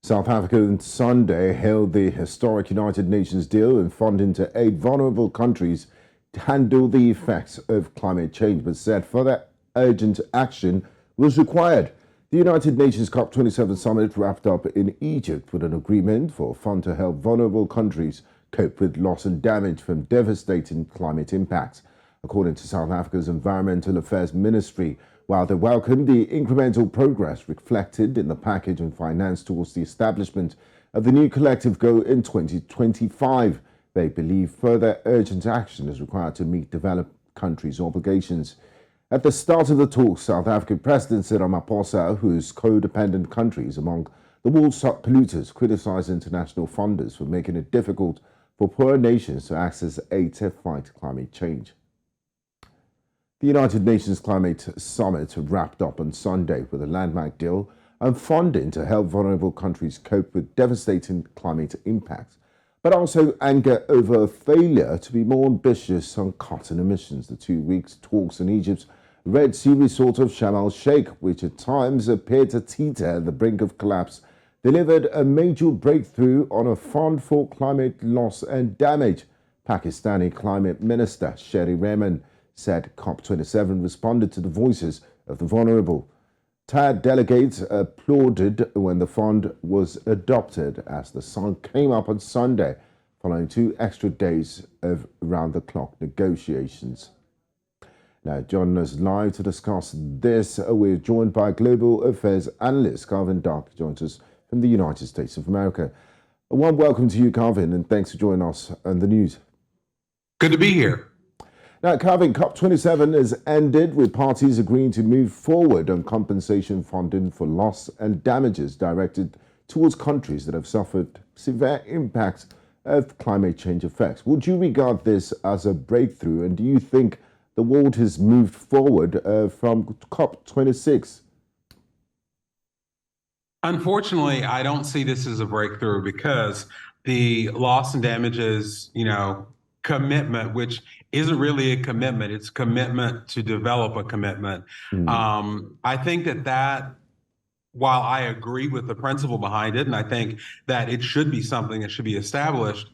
South Africa on Sunday hailed the historic United Nations deal in funding to aid vulnerable countries to handle the effects of climate change, but said further urgent action was required. The United Nations COP27 summit wrapped up in Egypt with an agreement for a fund to help vulnerable countries cope with loss and damage from devastating climate impacts. According to South Africa's Environmental Affairs Ministry, while they welcomed the incremental progress reflected in the package on finance towards the establishment of the new collective goal in 2025, they believe further urgent action is required to meet developed countries' obligations. At the start of the talks, South African President Cyril Ramaphosa, whose codependent countries among the world's top polluters, criticized international funders for making it difficult for poorer nations to access aid to fight climate change. The United Nations Climate Summit wrapped up on Sunday with a landmark deal on funding to help vulnerable countries cope with devastating climate impacts, but also anger over a failure to be more ambitious on carbon emissions. The 2 weeks talks in Egypt's Red Sea resort of Sharm el-Sheikh, which at times appeared to teeter at the brink of collapse, delivered a major breakthrough on a fund for climate loss and damage. Pakistani Climate Minister Sherry Rehman said COP27 responded to the voices of the vulnerable. Tired delegates applauded when the fund was adopted as the sun came up on Sunday, following 2 extra days of round-the-clock negotiations. Now, joining us live to discuss this, we're joined by Global Affairs Analyst Calvin Dark, joins us from the United States of America. A warm welcome to you, Calvin, and thanks for joining us on the news. Good to be here. Now, Calvin, COP27 has ended with parties agreeing to move forward on compensation funding for loss and damages directed towards countries that have suffered severe impacts of climate change effects. Would you regard this as a breakthrough, and do you think the world has moved forward from COP26? Unfortunately, I don't see this as a breakthrough because the loss and damages, commitment, which isn't really a commitment, it's a commitment to develop a commitment. I think that while I agree with the principle behind it, and I think that it should be something that should be established,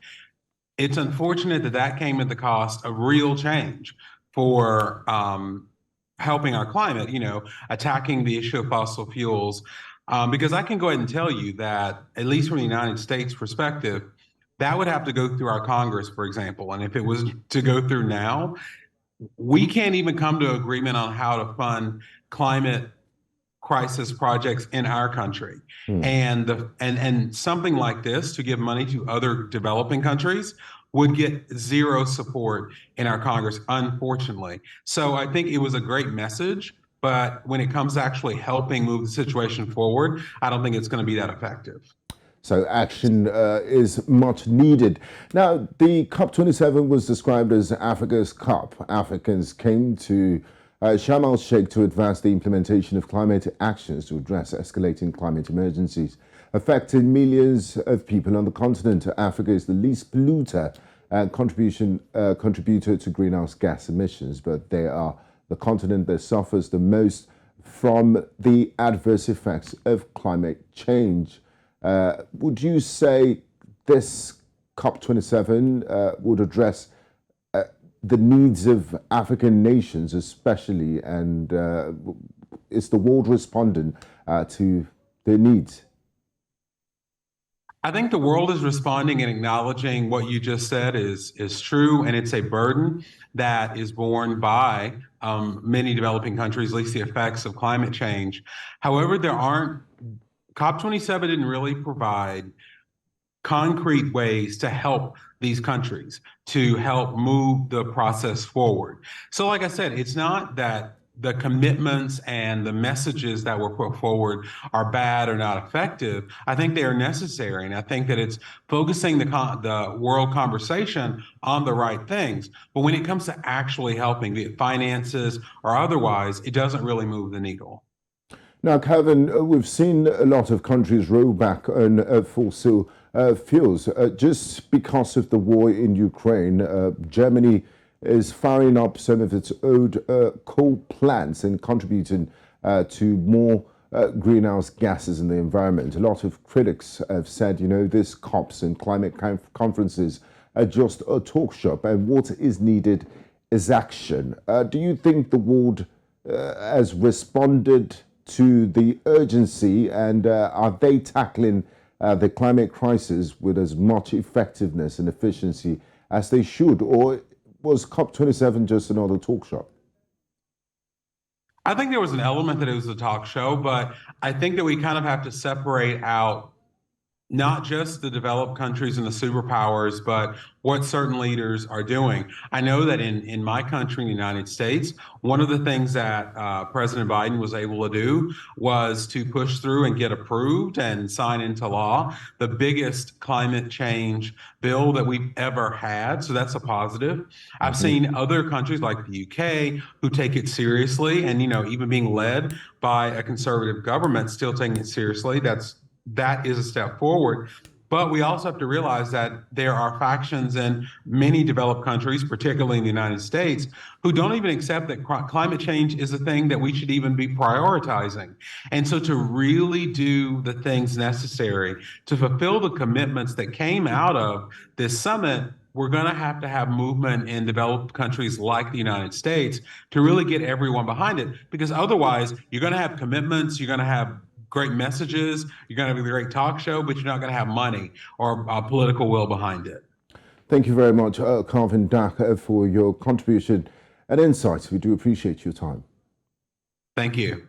it's unfortunate that came at the cost of real change for helping our climate, attacking the issue of fossil fuels. Because I can go ahead and tell you that, at least from the United States perspective, that would have to go through our Congress, for example. And if it was to go through now, we can't even come to agreement on how to fund climate crisis projects in our country. And something like this, to give money to other developing countries, would get zero support in our Congress, unfortunately. So I think it was a great message, but when it comes to actually helping move the situation forward, I don't think it's going to be that effective. So action is much needed. Now, the COP27 was described as Africa's COP. Africans came to Sharm el-Sheikh to advance the implementation of climate actions to address escalating climate emergencies affecting millions of people on the continent. Africa is the least polluter and contributor to greenhouse gas emissions, but they are the continent that suffers the most from the adverse effects of climate change. Would you say this COP27 would address the needs of African nations especially, and is the world responding to their needs? I think the world is responding and acknowledging what you just said is true, and it's a burden that is borne by many developing countries, at least the effects of climate change. However, COP27 didn't really provide concrete ways to help these countries, to help move the process forward. So like I said, it's not that the commitments and the messages that were put forward are bad or not effective. I think they are necessary, and I think that it's focusing the world conversation on the right things. But when it comes to actually helping, be it finances or otherwise, it doesn't really move the needle. Now, Calvin, we've seen a lot of countries roll back on fossil fuels just because of the war in Ukraine. Germany is firing up some of its old coal plants and contributing to more greenhouse gases in the environment. A lot of critics have said, this COPs and climate conferences are just a talk shop, and what is needed is action. Do you think the world has responded to the urgency, and are they tackling the climate crisis with as much effectiveness and efficiency as they should, or was COP27 just another talk shop? I think there was an element that it was a talk show, but I think that we kind of have to separate out not just the developed countries and the superpowers, but what certain leaders are doing. I know that in my country, in the United States, one of the things that President Biden was able to do was to push through and get approved and sign into law the biggest climate change bill that we've ever had. So that's a positive. I've seen other countries like the UK who take it seriously, and even being led by a conservative government, still taking it seriously. That is a step forward. But we also have to realize that there are factions in many developed countries, particularly in the United States, who don't even accept that climate change is a thing that we should even be prioritizing. And so to really do the things necessary to fulfill the commitments that came out of this summit, we're going to have movement in developed countries like the United States to really get everyone behind it, because otherwise you're going to have commitments, you're going to have great messages, you're going to have a great talk show, but you're not going to have money or political will behind it. Thank you very much, Calvin Daka, for your contribution and insights. We do appreciate your time. Thank you.